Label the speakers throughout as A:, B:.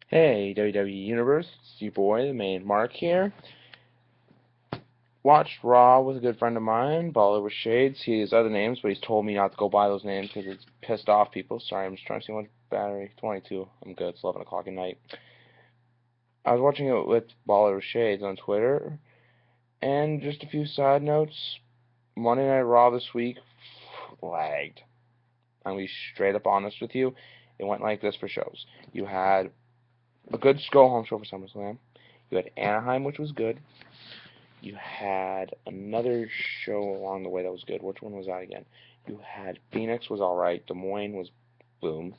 A: Hey, WWE Universe, it's your boy, the main Mark here. Watched Raw with a good friend of mine, Baller with Shades. He has other names, but he's told me not to go by those names because it's pissed off people. Sorry, I'm just trying to see how much battery. 22. I'm good. It's 11 o'clock at night. I was watching it with Baller with Shades on Twitter, and just a few side notes. Monday Night Raw this week lagged. I'm going to be straight up honest with you. It went like this for shows. You had a good go-home show for SummerSlam. You had Anaheim, which was good. You had another show along the way that was good. Which one was that again? You had Phoenix was alright. Des Moines was boom.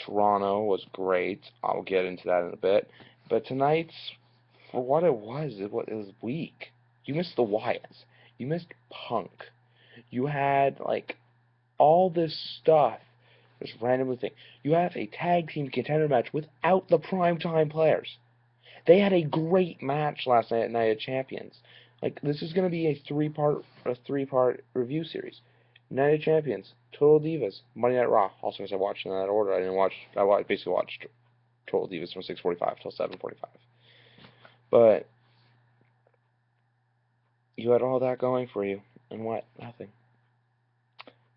A: Toronto was great. I'll get into that in a bit. But tonight's, for what it was weak. You missed the Wyatts. You missed Punk. You had, like, all this stuff. Just randomly thing. You have a tag team contender match without the primetime players. They had a great match last night at Night of Champions. Like, this is going to be a three-part review series. Night of Champions, Total Divas, Monday Night Raw. Also, as I watched in that order, I basically watched Total Divas from 6:45 till 7:45. But you had all that going for you, and what? Nothing.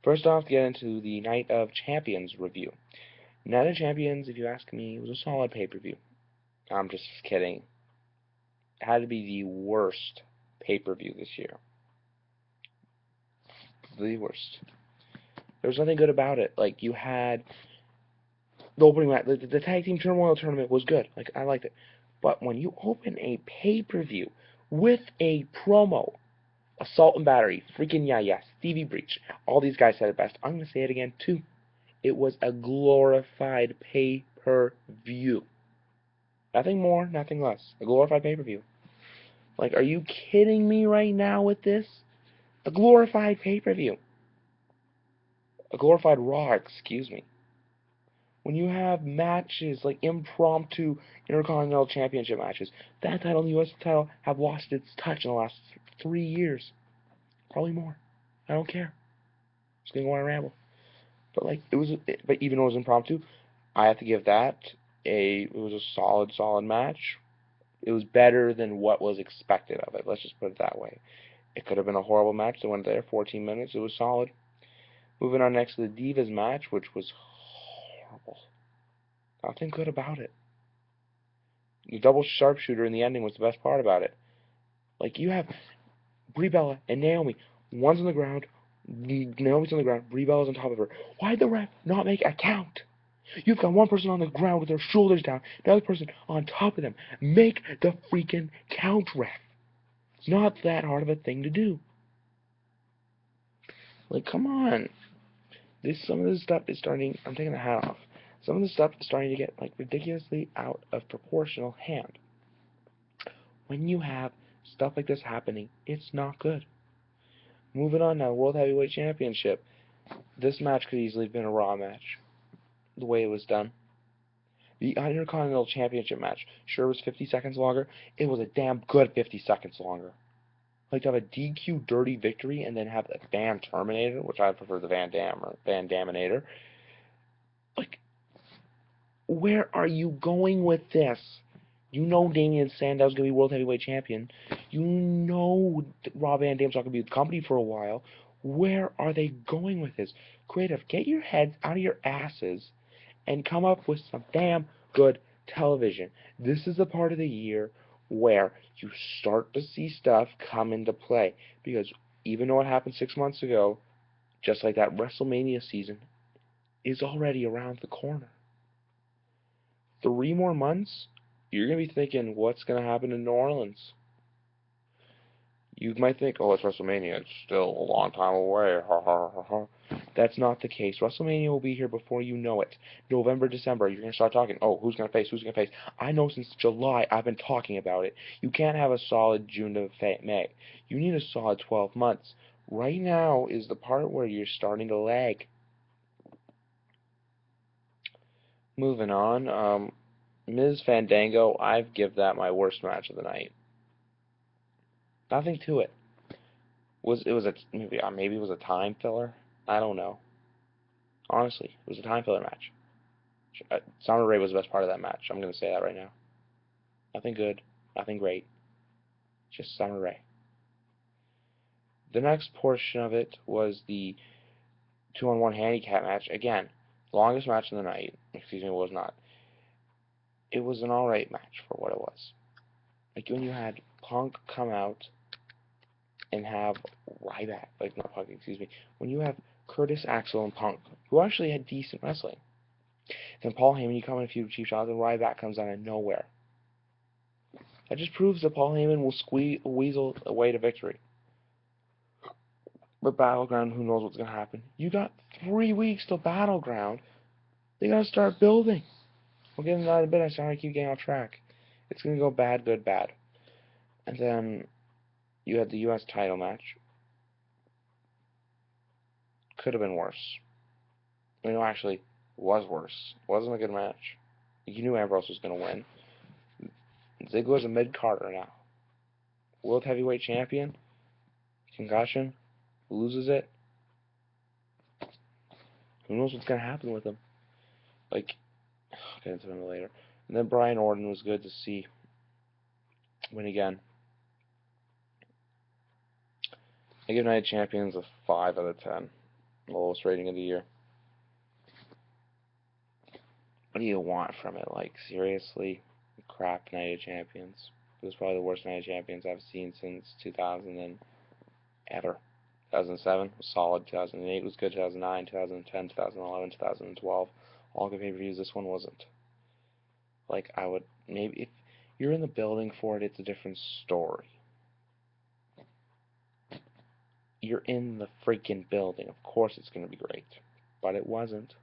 A: First off, to get into the Night of Champions review. Night of Champions, if you ask me, was a solid pay-per-view. I'm just kidding. It had to be the worst pay-per-view this year. The worst. There was nothing good about it. Like, you had the opening match. The Tag Team Turmoil tournament was good. Like, I liked it. But when you open a pay-per-view with a promo, Assault and Battery, freaking yeah, Stevie Breach, all these guys said it best. I'm going to say it again, too. It was a glorified pay-per-view. Nothing more, nothing less. A glorified pay-per-view. Like, are you kidding me right now with this? A glorified pay-per-view. A glorified Raw, excuse me. When you have matches like impromptu Intercontinental Championship matches, that title and the U.S. title have lost its touch in the last 3 years. Probably more. I don't care. I'm just gonna go on a ramble. But like but even though it was impromptu, I have to give that it was a solid match. It was better than what was expected of it. Let's just put it that way. It could have been a horrible match that went there, 14 minutes. It was solid. Moving on next to the Divas match, which was horrible. Nothing good about it. The double sharpshooter in the ending was the best part about it. Like, you have Brie Bella and Naomi. One's on the ground. Naomi's on the ground. Brie Bella's on top of her. Why'd the ref not make a count? You've got one person on the ground with their shoulders down, another person on top of them. Make the freaking count, ref. It's not that hard of a thing to do. Like, come on. Some of this stuff is starting. I'm taking the hat off. Some of this stuff is starting to get like ridiculously out of proportional hand. When you have stuff like this happening, it's not good. Moving on now, World Heavyweight Championship. This match could easily have been a Raw match, the way it was done. The Intercontinental Championship match sure was 50 seconds longer. It was a damn good 50 seconds longer. Like, to have a DQ dirty victory and then have the Van Terminator, which I prefer the Van Dam or Van Daminator. Like, where are you going with this? You know Damian Sandow's going to be World Heavyweight Champion. You know Rob Van Dam's not going to be with the company for a while. Where are they going with this? Creative, get your heads out of your asses and come up with some damn good television. This is the part of the year where you start to see stuff come into play. Because even though it happened 6 months ago, just like that WrestleMania season is already around the corner. 3 more months, you're going to be thinking, what's going to happen in New Orleans? You might think, oh, it's WrestleMania. It's still a long time away. Ha, ha, ha, ha. That's not the case. WrestleMania will be here before you know it. November, December, you're going to start talking, oh, who's going to face, who's going to face. I know since July I've been talking about it. You can't have a solid June to May. You need a solid 12 months. Right now is the part where you're starting to lag. Moving on, Ms. Fandango, I've give that my worst match of the night. Nothing to it. Maybe it was a time filler? I don't know. Honestly, it was a time filler match. Summer Rae was the best part of that match. I'm going to say that right now. Nothing good, nothing great, just Summer Rae. The next portion of it was the 2-on-1 handicap match. Again, longest match of the night. Excuse me, it was not. It was an alright match for what it was. Like when you had Punk come out and have Ryback, like not Punk, excuse me, when you have Curtis Axel and Punk, who actually had decent wrestling. Then Paul Heyman, you come in a few cheap shots, and Ryback comes out of nowhere. That just proves that Paul Heyman will weasel away to victory. But Battleground, who knows what's going to happen? You got 3 weeks till Battleground. They got to start building. We'll get into that in a bit. I sorry I keep getting off track. It's going to go bad, good, bad. And then you had the U.S. title match. Could have been worse. I mean, no, actually, was worse. Wasn't a good match. You knew Ambrose was going to win. Ziggler's a mid-carder now. World Heavyweight Champion. Concussion. Loses it. Who knows what's going to happen with him? Like, I'll get into him later. And then Brian Orton was good to see win again. I give Night of Champions a 5 out of 10. Lowest rating of the year. What do you want from it? Like, seriously? Crap Night of Champions. It was probably the worst Night of Champions I've seen since 2000 and ever. 2007 was solid. 2008 was good. 2009, 2010, 2011, 2012. All good pay-per-views. This one wasn't. Like, I would, maybe, if you're in the building for it, it's a different story. You're in the freaking building. Of course it's going to be great. But it wasn't.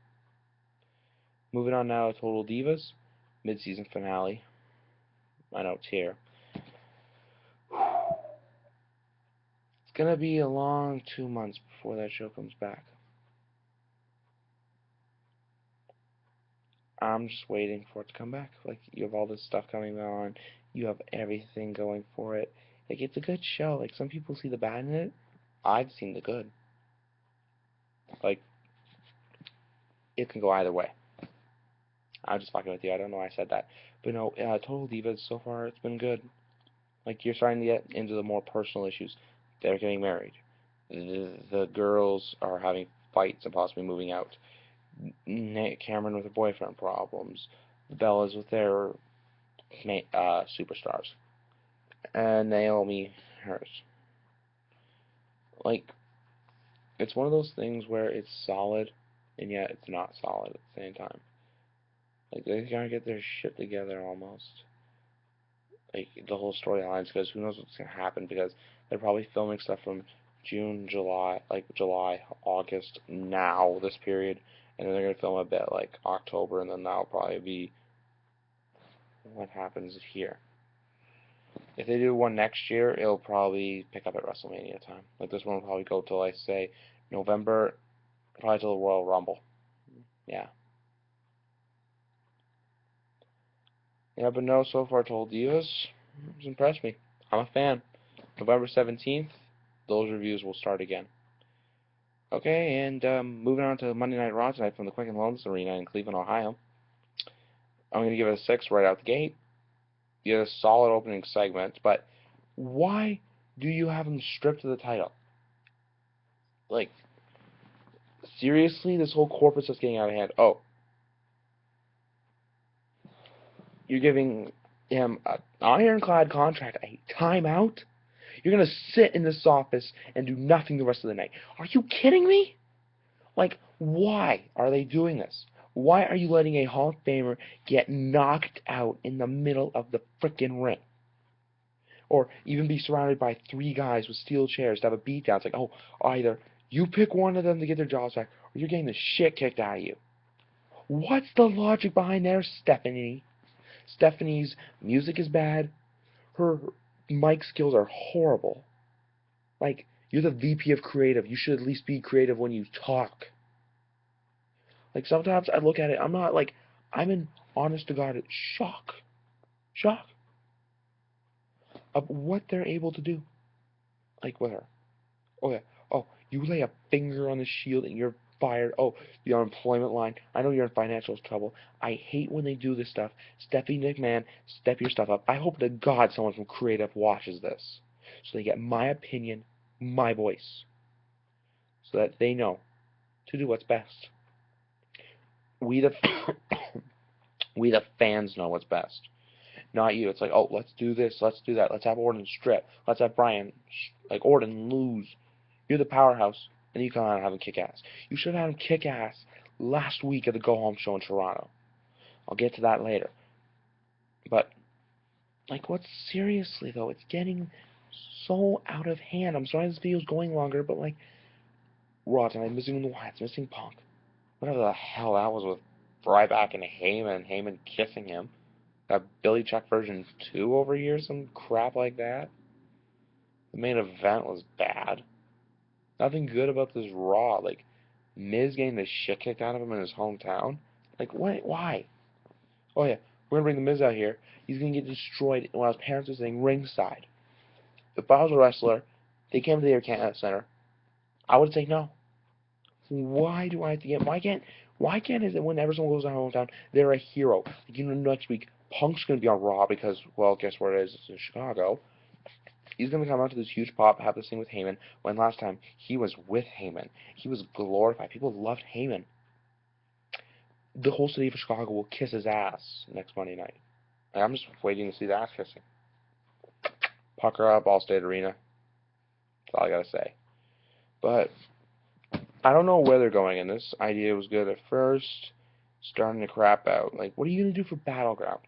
A: Moving on now to Total Divas. Mid-season finale. My notes here. It's going to be a long 2 months before that show comes back. I'm just waiting for it to come back. Like, you have all this stuff coming on. You have everything going for it. Like, it's a good show. Like, some people see the bad in it. I've seen the good. Like, it can go either way. I'm just fucking with you. I don't know why I said that. But no, Total Divas, so far, it's been good. Like, you're starting to get into the more personal issues. They're getting married. The girls are having fights and possibly moving out. Cameron with her boyfriend problems. The Bellas with their superstars. And Naomi, hers. Like, it's one of those things where it's solid, and yet it's not solid at the same time. Like, they gotta get their shit together almost. Like, the whole storylines, because who knows what's gonna happen, because they're probably filming stuff from June, July, August, now, this period, and then they're gonna film a bit, like, October, and then that'll probably be what happens here. If they do one next year, it'll probably pick up at WrestleMania time. Like, this one will probably go till, I say, November, probably till the Royal Rumble. Yeah. Yeah, but no, so far Total Divas, it's impressed me. I'm a fan. November 17th, those reviews will start again. Okay, and moving on to Monday Night Raw tonight from the Quicken Loans Arena in Cleveland, Ohio. I'm going to give it a 6 right out the gate. You had a solid opening segment, but why do you have him stripped of the title? Like, seriously, this whole corporate stuff's getting out of hand. Oh, you're giving him an ironclad contract, a timeout? You're going to sit in this office and do nothing the rest of the night. Are you kidding me? Like, why are they doing this? Why are you letting a Hall of Famer get knocked out in the middle of the frickin' ring? Or even be surrounded by 3 guys with steel chairs to have a beatdown. It's like, oh, either you pick one of them to get their jobs back, or you're getting the shit kicked out of you. What's the logic behind there, Stephanie? Stephanie's music is bad. Her mic skills are horrible. Like, you're the VP of creative. You should at least be creative when you talk. Like, sometimes I look at it, I'm in honest to God shock of what they're able to do. Like, with her. Oh, yeah. Oh, you lay a finger on the Shield and you're fired. Oh, the unemployment line. I know you're in financial trouble. I hate when they do this stuff. Stephanie McMahon, step your stuff up. I hope to God someone from Creative watches this, so they get my opinion, my voice, so that they know to do what's best. We the we the fans know what's best, not you. It's like, oh, let's do this, let's do that, let's have Orton strip, let's have Brian, like, Orton lose. You're the powerhouse, and you come out and have him kick ass. You should have had him kick ass last week at the Go Home show in Toronto. I'll get to that later. But, like, what's seriously, though? It's getting so out of hand. I'm sorry this video's going longer, but, like, Raw tonight, missing the Wyatts, missing Punk. Whatever the hell that was with Ryback and Heyman kissing him. That Billy Chuck version 2 over here, some crap like that. The main event was bad. Nothing good about this Raw. Like, Miz getting the shit kicked out of him in his hometown. Like, what? Why? Oh yeah, we're gonna bring the Miz out here. He's gonna get destroyed while his parents are sitting ringside. If I was a wrestler, they came to the Air Canada Center, I would say no. Why do I have to get? Why can't is it whenever someone goes to our hometown, they're a hero? Like, next week Punk's gonna be on Raw because, well, guess where it is? It's in Chicago. He's going to come out to this huge pop, have this thing with Heyman, when last time he was with Heyman. He was glorified. People loved Heyman. The whole city of Chicago will kiss his ass next Monday night. Like, I'm just waiting to see the ass kissing. Pucker up, Allstate Arena. That's all I got to say. But I don't know where they're going in this. Idea was good at first. Starting to crap out. Like, what are you going to do for Battleground?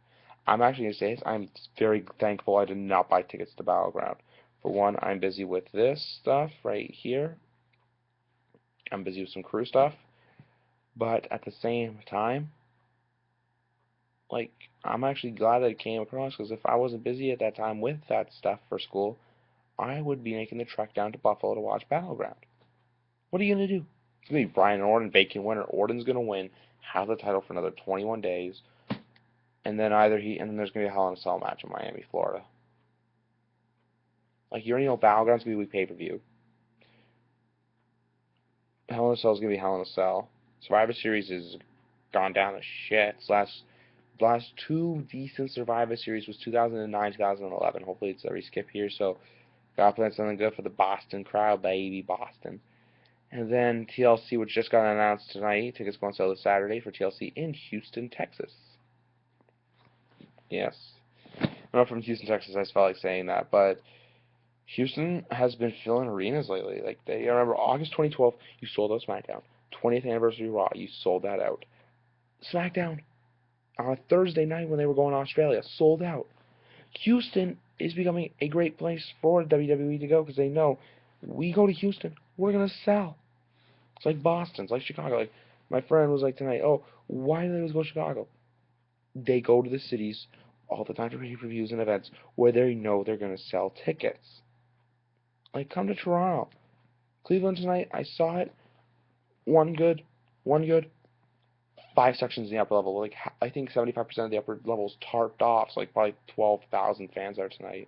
A: I'm actually going to say this. I'm very thankful I did not buy tickets to Battleground. For one, I'm busy with this stuff right here. I'm busy with some crew stuff. But at the same time, like, I'm actually glad that it came across, because if I wasn't busy at that time with that stuff for school, I would be making the trek down to Buffalo to watch Battleground. What are you going to do? It's going to be Brian and Orton, vacant winner. Orton's going to win, have the title for another 21 days. And then there's going to be a Hell in a Cell match in Miami, Florida. Like, you already know Battleground's going to be pay-per-view. Hell in a Cell is going to be Hell in a Cell. Survivor Series has gone down to shit. Last two decent Survivor Series was 2009, 2011. Hopefully it's a reskip here, so gotta plan something good for the Boston crowd, baby, Boston. And then TLC, which just got announced tonight. Tickets go on sale this Saturday for TLC in Houston, Texas. Yes. I'm not from Houston, Texas. I just felt like saying that. But Houston has been filling arenas lately. Like, I remember August 2012, you sold out SmackDown. 20th Anniversary Raw, you sold that out. SmackDown, on a Thursday night when they were going to Australia, sold out. Houston is becoming a great place for WWE to go, because they know, we go to Houston, we're going to sell. It's like Boston, it's like Chicago. Like, my friend was like tonight, oh, why do they always go to Chicago? They go to the cities all the time for pay-per-views and events where they know they're going to sell tickets. Like, come to Toronto. Cleveland tonight, I saw it. One good. 5 sections in the upper level. Like, I think 75% of the upper level is tarped off. So, like, probably 12,000 fans there tonight.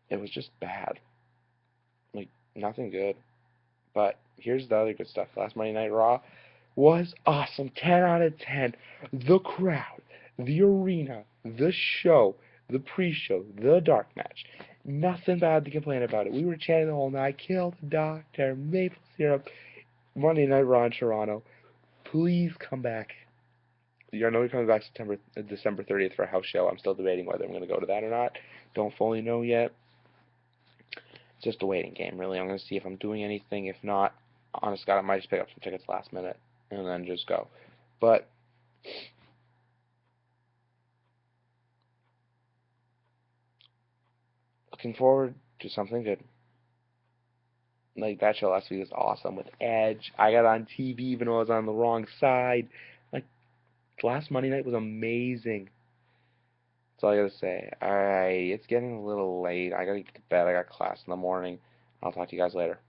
A: It was just bad. Like, nothing good. But here's the other good stuff. Last Monday Night Raw was awesome. 10 out of 10. The crowd, the arena, the show, the pre-show, the dark match. Nothing bad to complain about it. We were chanting the whole night. Kill the doctor, maple syrup. Monday Night Raw in Toronto. Please come back. I know you're coming back December 30th for a house show. I'm still debating whether I'm going to go to that or not. Don't fully know yet. It's just a waiting game, really. I'm going to see if I'm doing anything. If not, honest God, I might just pick up some tickets last minute and then just go. But looking forward to something good. Like, that show last week was awesome with Edge. I got on TV even though I was on the wrong side. Like, last Monday night was amazing. That's all I gotta say. Alright, it's getting a little late. I gotta get to bed. I got class in the morning. I'll talk to you guys later.